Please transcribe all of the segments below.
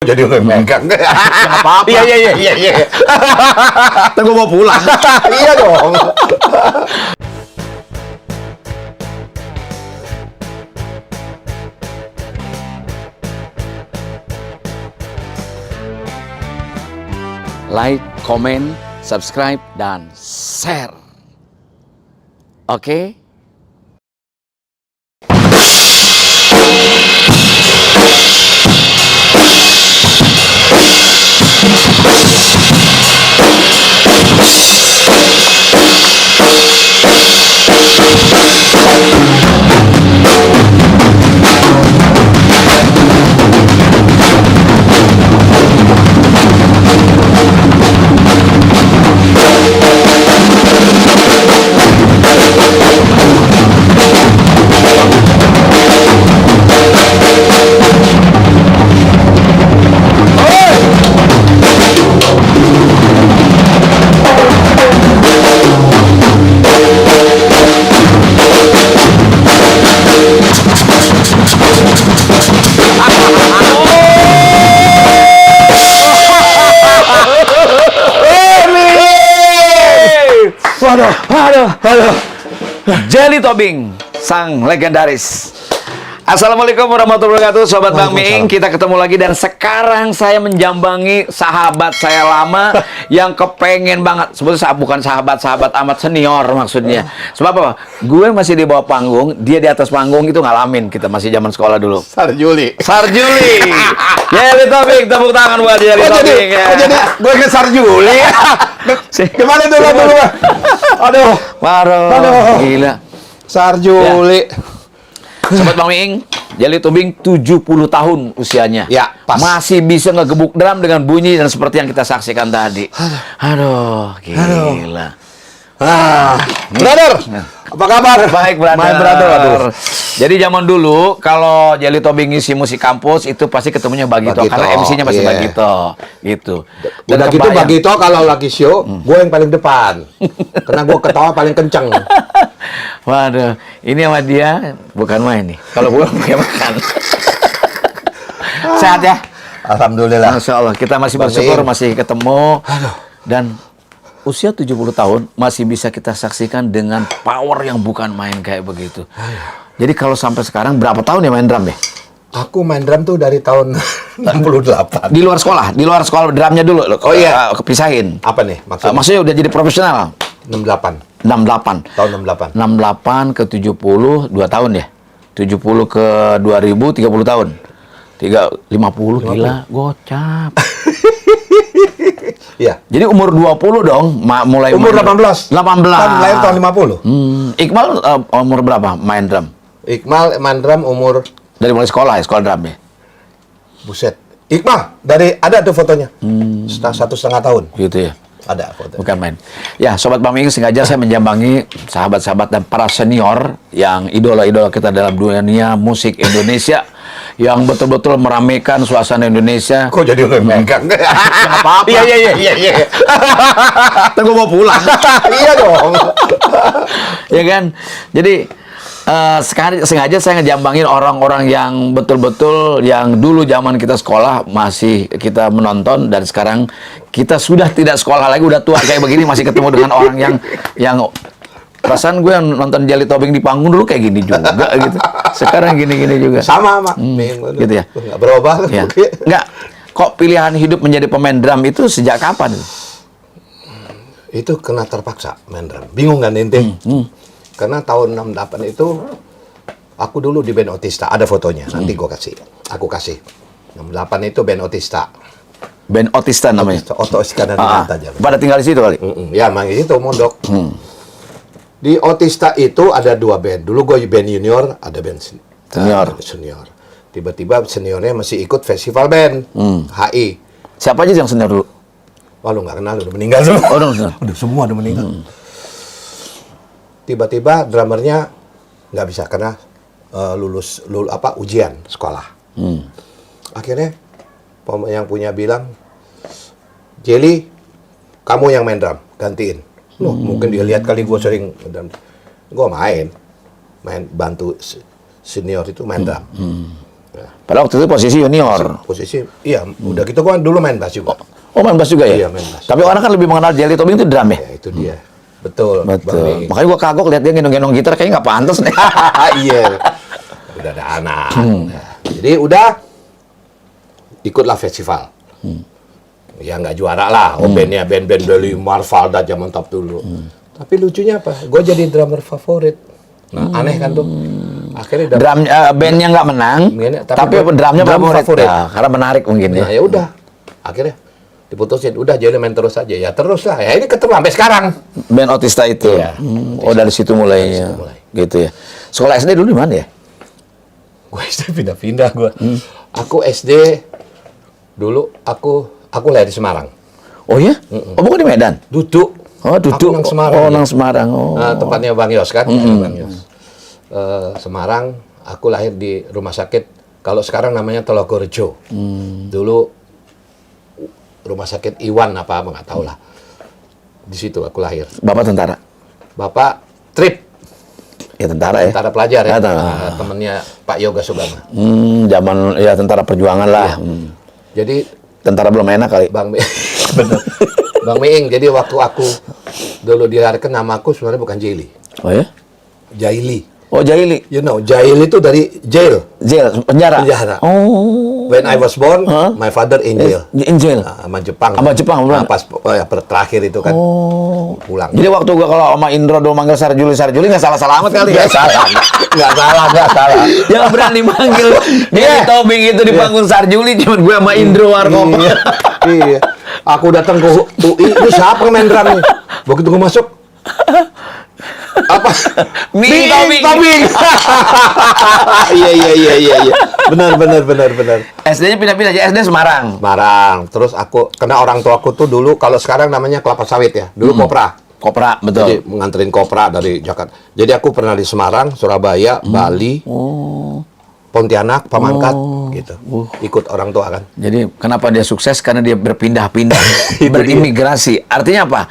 Jadi lu yang megang. Nggak apa-apa. Iya. Gue mau pulang. Iya dong. Like, comment, subscribe, dan share. Oke? Aduh. Jelly Tobing, sang legendaris. Assalamualaikum warahmatullahi wabarakatuh, Sobat Bang Miing. Kita ketemu lagi dan sekarang saya menjambangi sahabat saya lama yang kepengen banget. Sebetulnya bukan sahabat amat senior maksudnya. Sebab apa? Gue masih di bawah panggung, dia di atas panggung, itu ngalamin. Kita masih zaman sekolah dulu. Sarjuli. Jelly Tobing, tepuk tangan buat Jelly Tobing. Jadi gue ke Sarjuli. Gimana tuh dulu? Aduh. Gila. Sarjuli. Sobat Bang Miing, Jelly Tobing 70 tahun usianya. Ya, pas. Masih bisa ngegebuk drum dengan bunyi dan seperti yang kita saksikan tadi. Aduh, gila. Brother, apa kabar? Baik, brother. My brother. Aduh. Jadi zaman dulu kalau Jelly Tobing ngisi musik kampus itu pasti ketemunya Bagito, karena MC-nya masih Bagito, gitu. Udah gitu Bagito kalau lagi show, gue yang paling depan. Karena gue ketawa paling kenceng. Waduh, ini sama dia bukan main nih. Kalau gue pakai makan. Sehat ya? Alhamdulillah. Masya Allah, kita masih bersyukur masih ketemu. Dan usia 70 tahun masih bisa kita saksikan dengan power yang bukan main kayak begitu. Jadi kalau sampai sekarang berapa tahun ya main drum ya? Aku main drum tuh dari tahun 68. Di luar sekolah drumnya dulu. Oh iya, kepisahin. Apa nih maksudnya? Maksudnya udah jadi profesional. 68. 68. Tahun 68. 68 ke 70 2 tahun ya. 70 ke 2000 30 tahun. 50 gila, gocap. Iya. Jadi umur 20 dong mulai Umur main 18. 18. Kan lahir tahun 50. Iqmal umur berapa main drum? Iqmal main drum umur Dari mulai sekolah drum ya? buset. Iqmal ada tuh fotonya. 1,5 tahun. Gitu ya. Ada fotonya. Bukan main. Ya, Sobat Bang Miing, sengaja saya menjambangi sahabat-sahabat dan para senior yang idola-idola kita dalam dunia musik Indonesia yang betul-betul meramaikan suasana Indonesia. Kok jadi lu yang megang? Nggak apa-apa. Iya. Gue mau pulang. Iya dong. Ya kan? Jadi sengaja saya ngejambangin orang-orang yang betul-betul yang dulu zaman kita sekolah masih kita menonton, dan sekarang kita sudah tidak sekolah lagi, udah tua kayak begini masih ketemu dengan orang yang perasaan gue yang nonton Jelly Tobing di panggung dulu kayak gini juga gitu. Sekarang gini-gini juga. Sama gitu ya. Nggak berubah. Ya. Nggak. Kok pilihan hidup menjadi pemain drum itu sejak kapan? Itu kena terpaksa main drum. Bingung kan ente? Karena tahun 68 itu aku dulu di band Otista, ada fotonya. Nanti aku kasih. 68 itu band Otista. Band Otista namanya. Otto Iskandar aja. Pada tinggal di situ kali. Ya, mang itu mondok. Di Otista itu ada 2 band. Dulu gue band junior, ada band senior. Tiba-tiba seniornya masih ikut festival band HI. Siapa aja yang senior dulu? Wah, lu nggak kenal, udah meninggal semua. Oh, udah semua udah meninggal. Tiba-tiba drummernya nggak bisa karena lulus ujian sekolah. Akhirnya yang punya bilang, Jelly, kamu yang main drum, gantiin. Loh, mungkin dia lihat kali gue sering drum. Gue main bantu senior itu main drum. Padahal waktu itu posisi junior. Posisi, iya, udah gitu gua dulu main bass juga. Oh, main bass juga ya? Iya, main bass. Tapi orang kan lebih mengenal Jelly Tobing itu drum ya? Ya, itu dia. Betul. Bang Betul. Ming. Makanya gua kagok lihat dia gendong-gendong gitar kayaknya nggak pantas nih. Iya. Udah ada anak. Nah, jadi udah ikutlah festival. Ya nggak juara lah. Bandnya band-band dari Marvalda zaman top dulu. Tapi lucunya apa? Gue jadi drummer favorit. Nah, aneh kan tuh. Akhirnya dapet- Drum bandnya nggak menang, tapi drumnya drum favorit. favorit. Ya, karena menarik mungkin Nah, ya. ya udah. Akhirnya diputusin, udah jadi main terus aja. Ya terus lah. Ya ini ketemu sampai sekarang. Band Otista itu. Iya. Oh, dari situ mulainya. Dari situ mulai. Gitu ya. Sekolah SD dulu di mana ya? Gue SD pindah-pindah gue. Aku SD dulu aku lahir di Semarang. Oh ya? Oh, bukan di Medan. Duduk. Oh, duduk. Aku nang Semarang. Oh, ya. nang Semarang. Oh. Nah, tempatnya Bang Yos kan. Bang Yos. Semarang, aku lahir di rumah sakit. Kalau sekarang namanya Telogorejo. Dulu rumah sakit Iwan apa nggak tahu lah. Di situ aku lahir. Bapak tentara. Bapak trip Ya tentara ya. tentara pelajar ya. Ya, tentara. Nah, temennya Pak Yoga Sugama. Zaman ya tentara perjuangan lah. Jadi Tentara belum enak kali. Bang Mi- bener. Bang Miing, jadi waktu aku dulu dilarikan, nama aku sebenarnya bukan Jaili. Oh ya? Jaili. Oh, Jaili. You know, Jaili itu dari jail. Jail, penjara. Penjara. Oh. When I was born, my father in jail. In jail. Nah, sama Jepang. Sama Jepang, Nah, bukan? pas terakhir itu kan Oh. pulang. Jadi waktu gua kalau sama Indro dulu manggil Sarjuli nggak salah amat kali ya? Nggak salah, nggak salah. Dia nggak berani manggil Jelly Tobing itu di panggung Sarjuli, cuman gue sama Indro Warkop. Iya, iya. Aku datang ke UI, ini siapa yang main drum nih? Begitu gue masuk, apa? Miing Tobing. Iya. Benar. SD-nya pindah-pindah aja, SD Semarang. Semarang. Terus aku, karena orang tua aku tuh dulu, kalau sekarang namanya kelapa sawit ya. Dulu kopra. Kopra, Jadi betul. menganterin kopra dari Jakarta. Jadi aku pernah di Semarang, Surabaya, Bali, Pontianak, Pamangkat, gitu. Ikut orang tua kan. Jadi kenapa dia sukses? Karena dia berpindah-pindah, Itu berimigrasi. Artinya apa?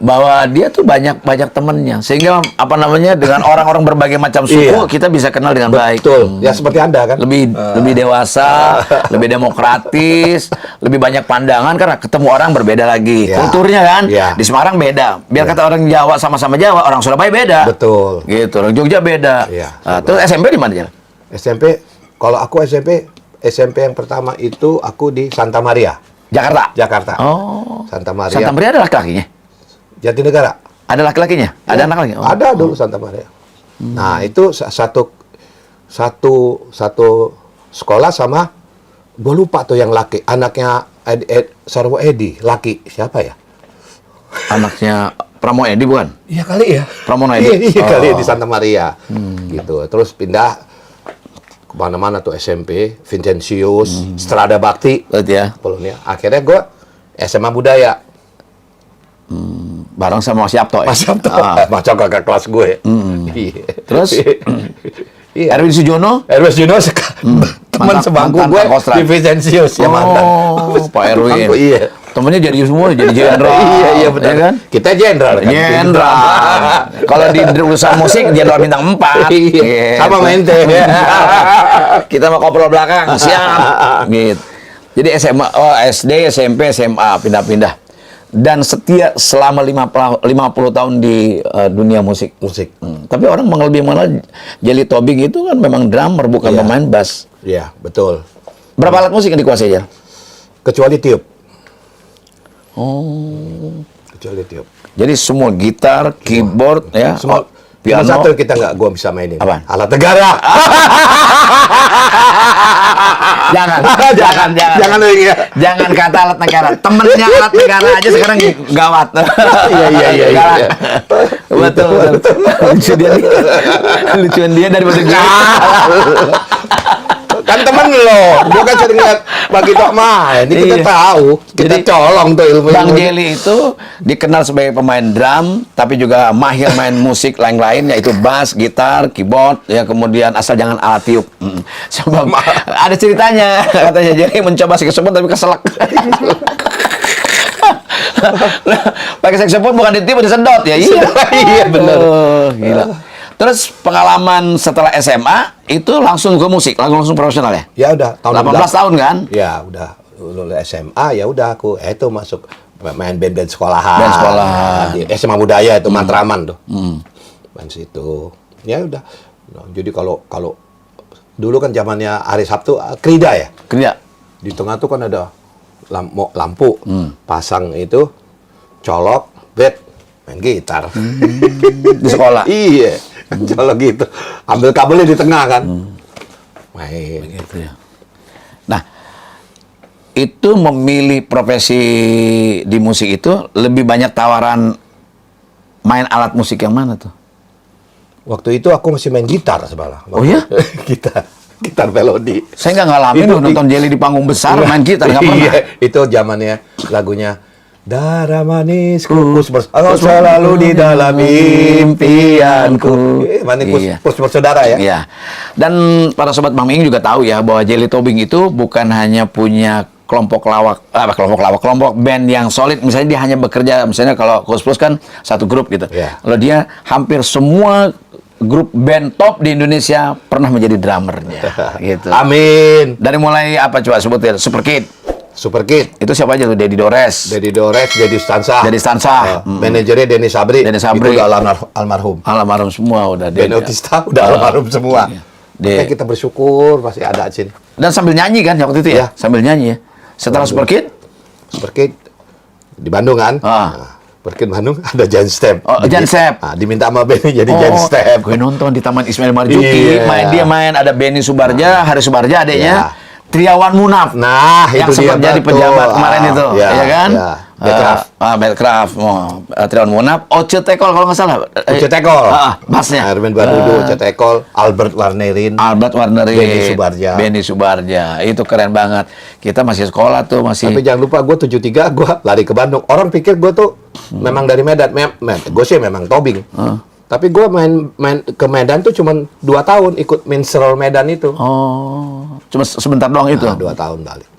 Bahwa dia tuh banyak temennya, sehingga apa namanya dengan orang-orang berbagai macam suku Iya. kita bisa kenal dengan baik. Betul. Ya seperti Anda kan. Lebih dewasa, lebih demokratis, lebih banyak pandangan karena ketemu orang berbeda lagi. Ya. Kulturnya kan Ya. di Semarang beda. Biar kata orang Jawa sama-sama Jawa, orang Surabaya beda. Betul. Gitu, orang Jogja beda. Iya. Nah, terus SMP di mana, Jal? SMP, kalau aku SMP yang pertama itu aku di Santa Maria, Jakarta. Jakarta. Oh. Santa Maria. Santa Maria ada laki-lakinya? Jatinegara. Ada laki-lakinya? Ada anak lagi? Oh. Ada dulu Santa Maria. Nah, itu satu sekolah sama gue lupa tuh yang laki, anaknya Sarwo Edi, laki. Siapa ya? Anaknya Pramo Edi bukan? Iya kali ya. Pramono Edi? Iya kali ya, Oh. di Santa Maria. Gitu. Terus pindah kemana-mana tuh SMP, Vincentius, Strada Bakti, Lihat ya. Polonia. Akhirnya gue SMA Budaya. Bareng sama Siapto ya? Mas Sabto, Ah. macam kakak kelas gue. Iya. Terus? Iya. Erwin Sujono? Erwin Junos, teman sebangku mantan gue Pangkostrat. di Vincentius ya mantan. Oh, Pak Erwin. Sebangku, iya. Temennya jadi semua, jadi jenderal. Iya benar. Ya kan? Kita jenderal kan. Jenderal. Kalau di urusan musik, jenderal bintang 4. Iya. Sama main teh. Kita mau koprol belakang, siap. Gitu. Jadi SMA, SD, SMP, SMA, pindah-pindah. Dan setia selama 50 tahun di dunia musik. Musik. Tapi orang lebih mengenal Jelly Tobing itu kan memang drummer, bukan Iya. pemain bass. Iya, betul. Berapa alat musik yang dikuasai, Jal? Kecuali tiup. Oh. Kecuali tiup. Jadi semua gitar, keyboard, ya, Semua piano. Cuma satu yang kita nggak gua bisa mainin. Apaan? Alat negara. Jangan. Jangan lagi ya. Jangan kata alat negara. Temennya alat negara aja sekarang gawat. Iya. Galak. Betul. Lucu dia nih. Lucuan dia dari batu Kan temen lo, gua kan sering lihat bagi tok main, ini kita Iya. tahu, kita Jadi, colong tuh ilmu. Bang Jelly itu dikenal sebagai pemain drum, tapi juga mahir main musik lain-lain, yaitu bass, gitar, keyboard, ya kemudian asal jangan alat tiup. Sebab ada ceritanya, katanya Jelly mencoba saxophone tapi keselak. Pakai saxophone bukan ditiup, disedot ya. Iya, Iya, bener. Oh, gila. Terus pengalaman setelah SMA itu langsung ke musik, langsung profesional ya? Ya udah, tahun 18 tahun kan? Ya udah, lulus SMA ya udah aku itu masuk main band-band sekolahan. Band sekolahan. Di SMA Budaya itu Matraman tuh. Main situ. Ya udah. Nah, jadi kalau dulu kan zamannya hari Sabtu Krida ya. Kerja. Di tengah tuh kan ada lampu. Pasang itu colok, bed, main gitar. Di sekolah. Iya. Colok gitu. Ambil kabelnya di tengah kan. Main. Gitu ya. Nah, itu memilih profesi di musik itu lebih banyak tawaran main alat musik yang mana tuh? Waktu itu aku masih main gitar sebenarnya. Oh ya? gitar melodi. Saya nggak ngalamin Itu loh nonton Jelly di panggung besar main gitar, nggak pernah. Iya, itu zamannya lagunya Darah manis kus selalu di dalam impianku. Manis kus bersaudara ya. Iya. Dan para sobat Bang Miing juga tahu ya bahwa Jelly Tobing itu bukan hanya punya kelompok band yang solid. Misalnya dia hanya bekerja, misalnya kalau Kus Plus kan satu grup gitu. Iya. Kalau dia hampir semua grup band top di Indonesia pernah menjadi drummernya. Gitu. Amin. Dari mulai apa coba sebutin? Super Kid. Super Kid. Itu siapa aja tuh? Dedi Dores. Dedi Stansa. Dedi Stansa. Manajernya Denny Sabri. Denny Sabri. Itu udah almarhum. Almarhum semua udah. Band Otista udah almarhum semua. Iya. Makanya kita bersyukur masih ada Acin. Dan sambil nyanyi kan waktu itu ya? Iya. Sambil nyanyi ya. Setelah Super Kid? Super Kid di Bandung kan. Ah. Super Kid Bandung ada Giant Step. Oh, Giant Step. Diminta sama Benny jadi Giant Step. Gue nonton di Taman Ismail Marzuki. Iya. Dia main ada Benny Subarja, Hari Subarja adeknya. Iya. Triawan Munaf. Nah, yang itu dia sempat jadi betul. pejabat kemarin itu, ya kan? Iya. Bedcraft. Bedcraft. Triawan Munaf. Oce Tekol kalau nggak salah. Uce Tekol. Bassnya. Armin Badudu, Uce Tekol, Albert Warnerin. Benny Subarja. Itu keren banget. Kita masih sekolah tuh, masih. Tapi jangan lupa gue 73 gue lari ke Bandung. Orang pikir gue tuh memang dari Medan. Gue sih memang Tobing. Tapi gue main ke Medan tuh cuma 2 tahun ikut Minstrel Medan itu. Oh, cuma sebentar doang itu. 2 tahun balik.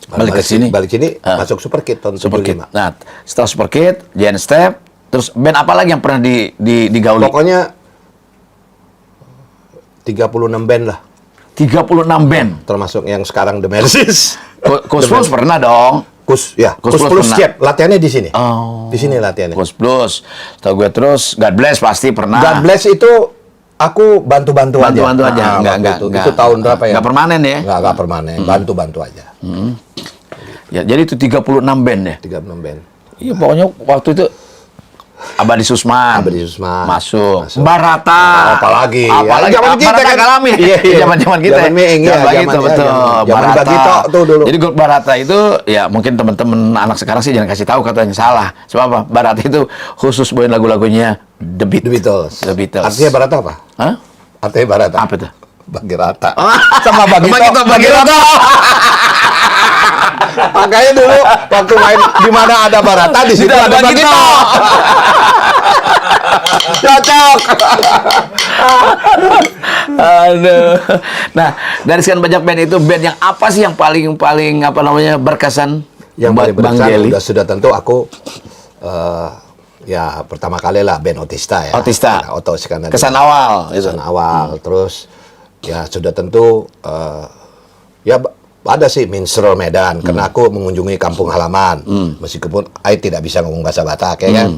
Balik ke sini. Balik sini masuk Super Kid tahun Super Kid. 75. Nah, setelah Super Kid, Giant Step, terus band apa lagi yang pernah digauli? Pokoknya 36 band lah. 36 band. Termasuk yang sekarang The Mercies. Kus Plus pernah dong. Kus Kus Plus pernah. siap. Latihannya di sini. Oh. Di sini latihannya. Kus Plus. Tahu gue terus God Bless pasti pernah. God Bless itu aku bantu-bantu aja. Bantu-bantu aja. Enggak. Itu tahun berapa ya? Enggak permanen ya? Enggak permanen. Bantu-bantu aja. Ya, jadi itu 36 band ya? 36 band. Iya, pokoknya waktu itu Abadi Susman. Masuk. Barata. Apalagi zaman kita kan alami. Iya. Zaman kita. Zaman Meing ya. Begitu, betul. Zaman Bagito tuh dulu. Jadi grup Barata itu ya mungkin teman-teman anak sekarang sih jangan kasih tahu katanya salah. Sebab apa? Barata itu khusus bawain lagu-lagunya The Beatles. Artinya Barata apa? Hah? Artinya Barata. Apa itu? Bagi rata. Sama Bagito. Makanya dulu waktu main di mana ada Barata di situ ada Bagito. Cocok. Aduh. Nah, dari sekian banyak band itu, band yang apa sih yang paling apa namanya berkesan? Yang paling Bang berkesan Jelly? sudah tentu aku ya pertama kali lah band Otista ya. Otista. Karena Kesan awal. Kesan awal. Terus ya sudah tentu ya ada sih Minstrel Medan karena aku mengunjungi kampung halaman meskipun saya tidak bisa ngomong bahasa Batak ya kan.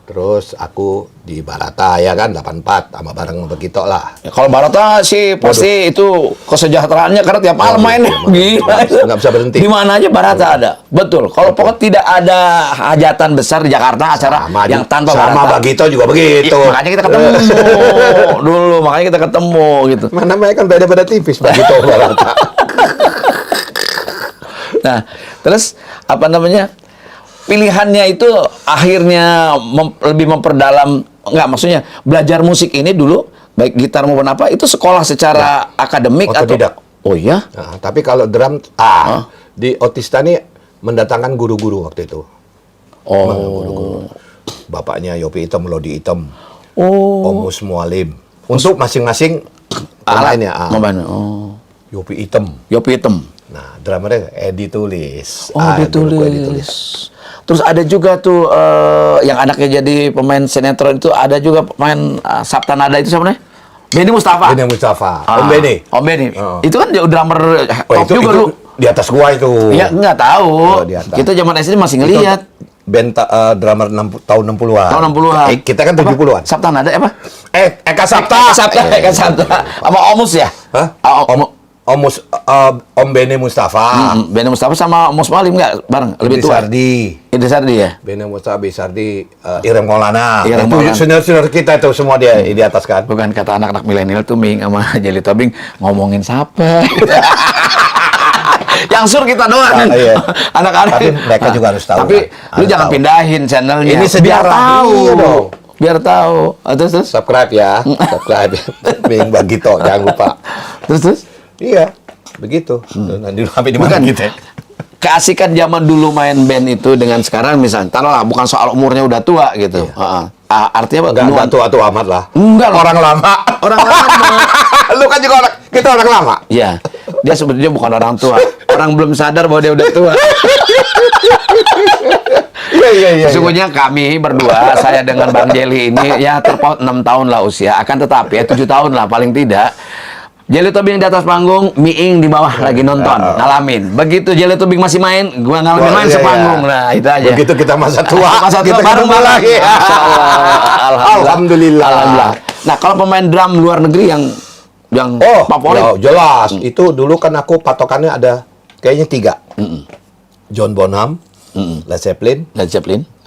Terus aku di Barata ya kan 84 sama bareng begitu lah. Ya, kalau Barata sih pasti itu kesejahteraannya karena tiap malam main gila. Nggak bisa berhenti. Di mana aja Barata ada. Betul. Kalau pokoknya tidak ada hajatan besar di Jakarta acara yang tanpa Barata. Sama Bagito juga begitu. Makanya kita ketemu dulu, makanya kita ketemu gitu. Mana mereka kan beda-beda tipis Bagito Barata. Nah, terus apa namanya? Pilihannya itu akhirnya lebih memperdalam, enggak maksudnya belajar musik ini dulu baik gitar maupun apa itu sekolah secara akademik otodidak. Oh iya? Nah, tapi kalau drum di Otista nih mendatangkan guru-guru waktu itu. Oh. Guru-guru. Bapaknya Yopi Item, Lodi Item. Oh. Om Mus Mualim. Untuk masing-masing pemainnya. Oh. Yopi Item. Yopi Item. Nah, drummernya Edi Tulis. Oh, Edi Tulis. Terus ada juga tuh yang anaknya jadi pemain sinetron itu, ada juga pemain Sabta Nada itu siapa namanya? Benny Mustafa. Benny Mustafa. Om Benny. Om Benny. Oh. Itu kan drummer top juga lu. Di atas gua itu. Ya nggak tahu. Oh, di atas. Kita zaman SD masih ngelihat. Band drummer tahun 60-an. Tahun 60-an. Kita kan 70-an. Sabta Nada apa? Eka Sapta. Eka Sabta. Sama Omus ya? Hah? Om Benny Mustafa. Benny Mustafa sama Omus Malim nggak bareng? Lebih tua. Idris Sardi ya? Benny Mustafa, Bisardi, Irem Maulana. Irem Itu Maulana. senior-senior kita itu semua dia di atas kan. Bukan, kata anak-anak milenial tuh Ming sama Jelly Tobing ngomongin siapa? Yang sur kita doang. Iya. Anak-anak. Tapi mereka juga harus tahu. Tapi kan? lu Harus jangan tahu. pindahin channelnya. Ini sejarah. Biar tahu. Iya dong. Biar tahu. Terus. Subscribe ya. Subscribe. Ming Bagito, jangan lupa. Terus. Iya, begitu. Nanti sampai di mana Bukan. kita? Keasikan zaman dulu main band itu dengan sekarang misalnya, taruhlah bukan soal umurnya udah tua gitu. Artinya apa? Enggak tua amat lah. Enggak loh. Orang lama. Orang lama. Lu kan juga kita orang lama. Iya. Dia sebetulnya bukan orang tua. Orang belum sadar bahwa dia udah tua. Iya. Sesungguhnya kami berdua, saya dengan Bang Jelly ini ya terpaut 6 tahun lah usia. Akan tetapi ya 7 tahun lah paling tidak. Jelly Tobing di atas panggung, Miing di bawah lagi nonton, ngalamin. Begitu Jelly Tobing masih main, gua ngalamin main sepanggung. Nah, itu aja. Begitu kita masa tua, Masa tua kita bareng ketemu lagi. Masya Allah. Alhamdulillah. Nah, kalau pemain drum luar negeri yang favorit, ya, jelas. Itu dulu kan aku patokannya ada kayaknya 3. John Bonham, Led Zeppelin,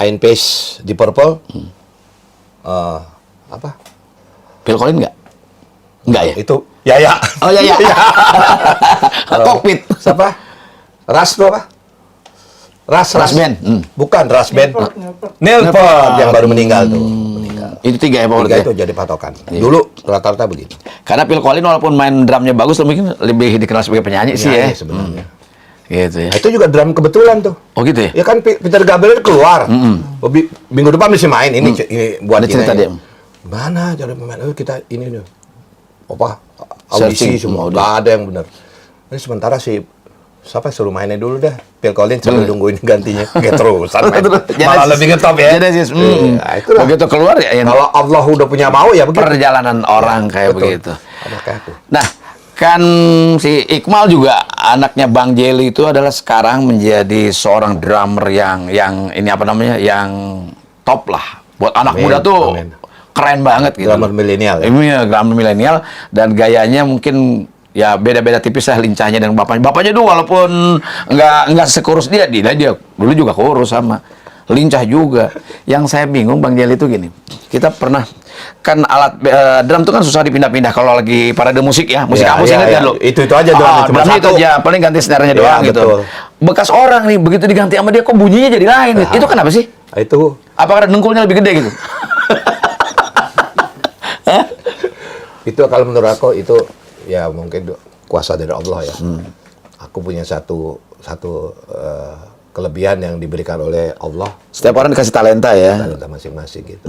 Ian Paice di Purple. Apa? Phil Collins nggak? Nggak ya? Itu ya. Oh ya. Kokpit. Siapa? Ras itu apa? Ras Band. Bukan Ras Band. Nilport yang baru meninggal tuh. Itu 3 ya Tiga favoritnya. itu jadi patokan. Dulu rata-rata begitu. Karena Phil Collins walaupun main drumnya bagus, mungkin lebih dikenal sebagai penyanyi sih ya. Sebenarnya. Gitu ya. Nah, itu juga drum kebetulan tuh. Oh gitu ya? Ya kan Peter Gabriel keluar. Minggu depan mesti main. Ini buat Ada cerita kita. dia. Mana jadi pemain? Kita ini nih. Apa? Audisi Searching. semua. Nggak ada yang benar. Ini sementara si siapa suruh mainnya dulu dah. Phil Collins sambil nungguin gantinya. Kayak terusan main. Malah lebih ngetop ya. Genesis. Nah, itulah. Begitu keluar ya. Kalau Allah udah punya mau ya begitu. Perjalanan orang kayak Betul. begitu. Ada kayak aku. Nah, kan si Iqmal juga anaknya Bang Jelly itu adalah sekarang menjadi seorang drummer yang ini apa namanya, yang top lah. Buat anak Amin, muda tuh amin. keren banget gitu. Drummer milenial ya. Ini ya, drummer milenial, dan gayanya mungkin ya beda-beda tipis lah lincahnya dengan bapaknya. Bapaknya tuh walaupun nggak sekurus dia dulu juga kurus sama. Lincah juga. Yang saya bingung Bang Jelly itu gini. Kita pernah kan alat drum itu kan susah dipindah-pindah kalau lagi parade musik ya. Musik kampus ingat kan lo? Itu aja drumnya cuma drumnya satu. itu aja, paling ganti snare-nya Iya, doang gitu. betul. Bekas orang nih begitu diganti sama dia kok bunyinya jadi lain. Nah. Itu kenapa sih? Itu Apa karena dengkulnya lebih gede gitu? itu kalau menurut aku itu ya mungkin kuasa dari Allah ya. Aku punya satu kelebihan yang diberikan oleh Allah, Setiap orang dikasih talenta ya. talenta masing-masing gitu.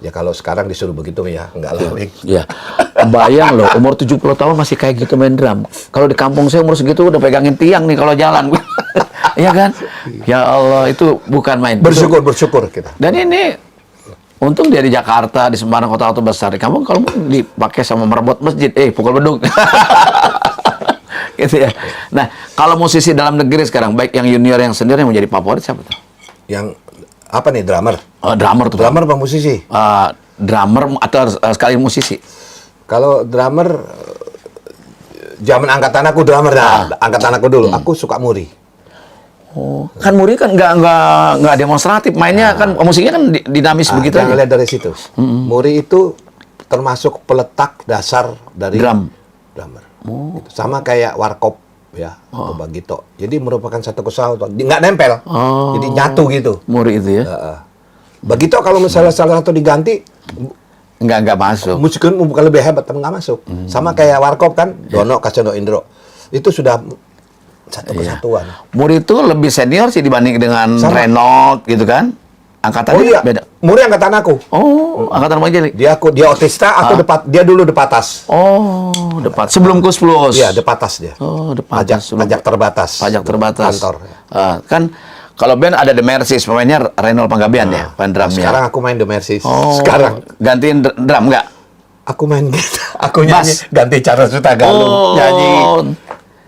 Ya kalau sekarang disuruh begitu ya enggak lah. Iya. Bayang loh, umur 70 tahun masih kayak gitu main drum. Kalau di kampung saya umur segitu udah pegangin tiang nih kalau jalan. Iya kan? Ya Allah, itu bukan main. Bersyukur kita. Dan ini untung dia di Jakarta, di Semarang, kota-kota besar. Di kampung kalau mau dipakai sama merebut masjid, pukul beduk. Gitu ya. Nah, kalau musisi dalam negeri sekarang, baik yang junior yang senior, yang menjadi favorit siapa tuh? Yang apa nih, drummer? Drummer tuh. Drummer apa musisi? Drummer atau sekali musisi? Kalau drummer zaman angkatan aku drummer angkatan aku dulu, aku suka Muri. Oh, kan Muri kan nggak demonstratif, mainnya kan musiknya kan dinamis begitu Jangan aja. lihat dari situ. Muri itu termasuk peletak dasar dari drummer. Gitu. Sama kayak Warkop ya, atau Bagito. Jadi merupakan satu kesatuan, nggak nempel. Jadi nyatu gitu. Muri itu ya? Bagito kalau misalnya salah satu diganti, Nggak masuk. musiknya bukan lebih hebat, tapi nggak masuk. Sama kayak Warkop kan, Dono, Kaseno, Indro. Itu sudah satu kesatuan. Muri itu lebih senior sih dibanding dengan Sama. Renault gitu kan? Angkatannya Oh iya, beda. Muri angkatan aku. Oh, angkatan Bang Jelly. Dia Otista, aku dia dulu Depatas. Oh, depan. Sebelum Kus Plus. Iya, Depatas dia. Oh, depan. Pajak terbatas. Pajak terbatas. Kantor. Kan Kalau band ada The Mercies, pemainnya Renal Panggabean ya, pemain drumnya. Sekarang aku main The Mercies. Oh, Sekarang gantiin drum nggak? aku main gitar. Aku nyanyi ganti Charles Hutagalung, nyanyi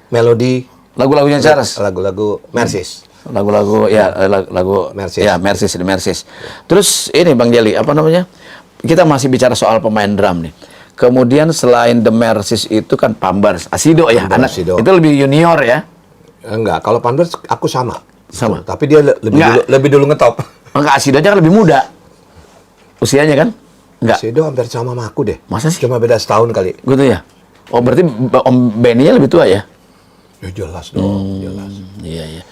melodi Lagu-lagunya Charles. lagu-lagu Mercies. Lagu-lagu ya lagu Mercies. ya Mercies, The Mercies. Terus ini Bang Jeli, apa namanya? Kita masih bicara soal pemain drum nih. Kemudian selain The Mercies itu kan Pambers, Asido ya, Pambers, anak Asido. itu lebih junior ya. Enggak, kalau Pambers aku sama. Sama. Tapi dia lebih dulu ngetop. Enggak, Asido aja kan lebih muda. Usianya kan? Enggak. Sido hampir sama aku deh. Masa sih? Cuma beda setahun kali. Gitu ya. Oh, berarti Om Benny lebih tua ya? Ya jelas dong, jelas. Iya, iya.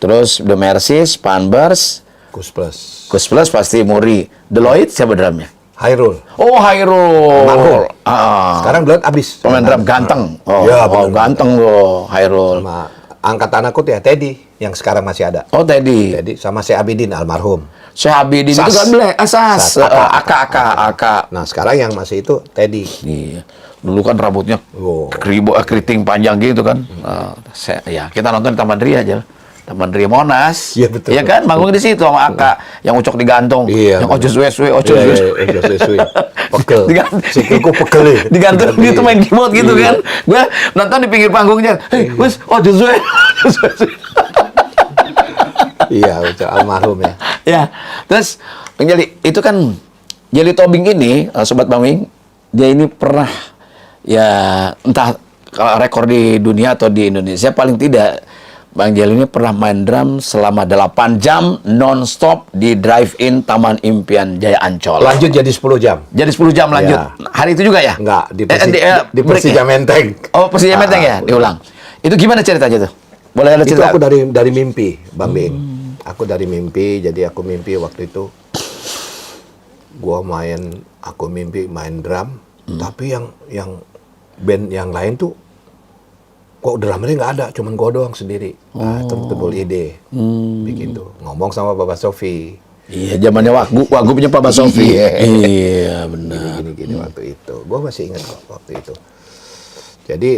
Terus The Mercies, Pambers, Kus Plus. Kus Plus pasti Muri. Deloitte siapa drumnya? Hyrule. Oh, Hairul. Almarhum. Ah. Sekarang belum habis. Pemain drum ganteng. Oh, Ya, oh, bener. ganteng loh, Hairul. Sama angkatan aku tuh ya Teddy yang sekarang masih ada. Oh, Teddy. Teddy sama si Abidin almarhum. Syekh Abidin itu Sas. kan Sas. Sas, Aka. Nah, sekarang yang masih itu Teddy. Iya. Dulu kan rambutnya Oh. keriting panjang gitu kan. Ya, kita nonton di Taman Ria aja. Taman Ria Monas. Iya, betul. Iya kan, manggung di situ sama Aka. Yang ucok digantung. Iya, Yang betul. ojo suwe-suwe, ojo Iya, suwe-suwe. iya, suwe-suwe. Pegel. Digantung. Sikilku pegel ya. Digantung gitu main keyboard gitu Iya. kan. Gua nonton di pinggir panggungnya. Hei, wes, ojo suwe. Iya, ucap almarhum ya. Ya, terus Bang Jeli, itu kan Jeli Tobing ini, Sobat Bang Wing, dia ini pernah ya entah kalau rekor di dunia atau di Indonesia paling tidak Bang Jeli ini pernah main drum selama 8 jam non-stop di drive-in Taman Impian Jaya Ancol. Lanjut jadi 10 jam. Jadi 10 jam lanjut. Ya. Hari itu juga ya? Enggak, di break Persija ya? Menteng. Oh, Persija Menteng ya? Ah, Diulang. Itu gimana ceritanya tuh? Boleh ada Itu cerita? aku dari mimpi, Bang Bing. Aku dari mimpi, jadi aku mimpi waktu itu aku mimpi main drum, tapi yang band yang lain tuh kok drummernya nggak ada, cuman gua doang sendiri. Nah, timbul ide bikin tuh. Ngomong sama Bapak Sofi. Iya, zamannya Wagubnya Pak Basofi. Iya, benar. Gini waktu itu. Gua masih ingat kok waktu itu. Jadi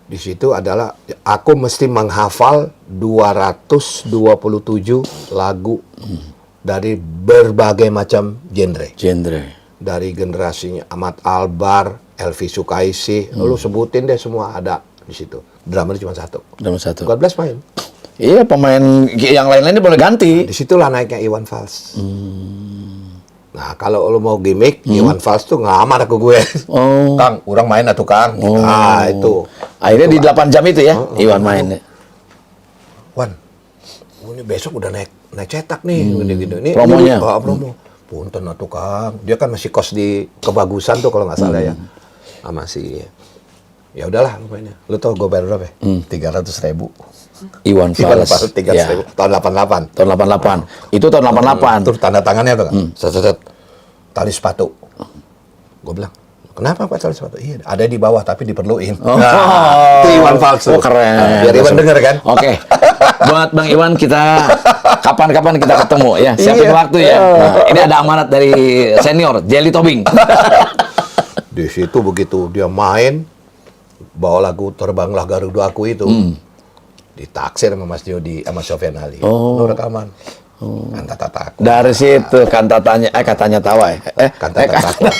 di situ adalah aku mesti menghafal 227 lagu dari berbagai macam genre. Dari generasinya Ahmad Albar, Elvi Sukaisi, lu sebutin deh semua ada di situ. Drummer cuma satu. Nomor 1. 14 main. Iya, pemain yang lain-lainnya boleh ganti. Disitulah naiknya Iwan Fals. Nah, kalau lu mau gimmick, Iwan Fals tuh ngamar ke gue. Oh. Kang, orang main atuh Kang. Ah, itu. Akhirnya di 8 jam itu ya, Iwan mainnya. Wan, ini besok udah naik cetak nih, gini-gini. Ini Promonya. promo. Punten atuh Kang. Dia kan masih kos di Kebagusan tuh kalau nggak salah ya. Ah, masih. Ya udahlah pokoknya. Lu tau gue bayar berapa? 300.000. Iwan Fals. 300.000 Ya, tahun 88. tahun 88. Itu tahun 88. Terus tanda tangannya tuh kan. Set. Tali sepatu. Gue bilang, kenapa Pak tali sepatu? Iya, ada di bawah tapi diperluin. Oh. Nah, itu Iwan Fals. Oh, keren. Nah, biar Iwan denger kan. Oke. Buat Bang Iwan kita kapan-kapan kita ketemu ya. Siapin Iya. waktu ya. Nah, ini ada amanat dari senior Jeli Tobing. Di situ begitu dia main bawa lagu Terbanglah Garuda Aku itu. Ditaksir sama Mas Jody sama Sofyan Ali. Oh. Lu rekaman. Kantata Dari situ katanya tawa ya. Katanya takwa.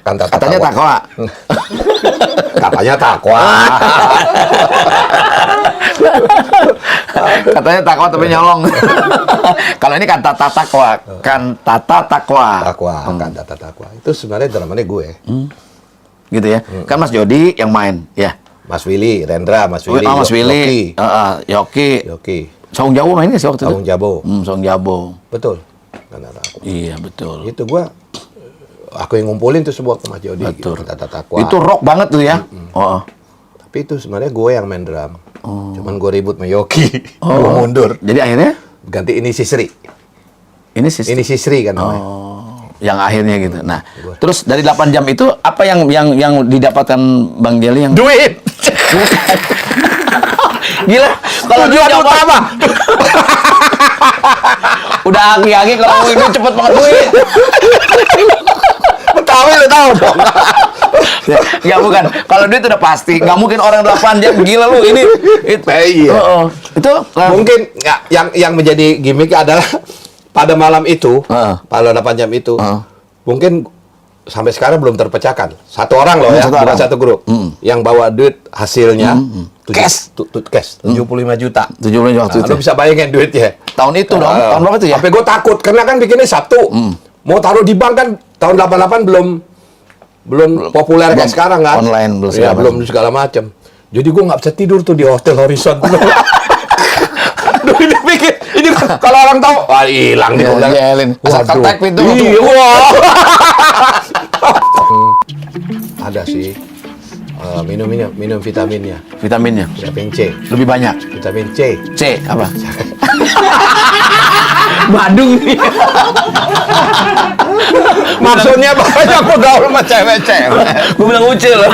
Katanya takwa. Katanya takwa tapi nyolong. Kalau ini kantata takwa. Kantata takwa. Itu sebenarnya drummernya gue. Gitu ya. Kan Mas Jody yang main, ya. Mas Willy, Rendra, Mas Willy, Mas Willy, Yoki. Saung Jabo main nggak sih waktu Saung itu? Jabo. Saung Jabo. Betul. Kantata takwa. Iya, betul. Itu gua aku yang ngumpulin tuh semua ke Mas Jody. Betul. Gitu, Kantata takwa. Itu rock banget tuh ya. Oh. Tapi itu sebenarnya gue yang main drum. Cuman gue ribut sama Yoki. Gue mundur. Jadi akhirnya Ganti ini si Sri. ini sistem. Ini si Sri kan namanya. Yang akhirnya gitu. Nah, terus dari 8 jam itu apa yang didapatkan Bang Jeli yang Duit. gila? Kalau Tujuan duit utama. udah agi-agi kalau ini cepet banget duit. Betawi lu tahu dong. Nggak, bukan. Kalau duit udah pasti. Nggak mungkin orang 8 jam. Gila lu, ini. Iya. Itu Mungkin nggak, yang menjadi gimmick adalah pada malam itu, pada 8 jam itu, mungkin sampai sekarang belum terpecahkan. Satu orang loh ya, Satu bukan orang. satu grup, yang bawa duit hasilnya Cash. cash 75 juta. 75 waktu itu. Lu bisa bayangin duitnya. Tahun itu dong. Tahun berapa itu ya? Sampai gue takut karena kan bikinnya Sabtu. Mau taruh di bank kan tahun 88 belum populer kayak sekarang kan. Online belum ya, segala belum segala macam. Jadi gue nggak bisa tidur tuh di Hotel Horizon. Aduh, ini pikir ini kalau orang tahu, wah hilang nih. Iya, Elin. Asal Waduh. ketek pintu. Iya, wah. Ada sih minum vitaminnya. Vitaminnya Vitamin C. lebih banyak. Vitamin C. C apa? Badung nih. Maksudnya banyak bergaul sama cewek-cewek. Gue bilang ucil loh.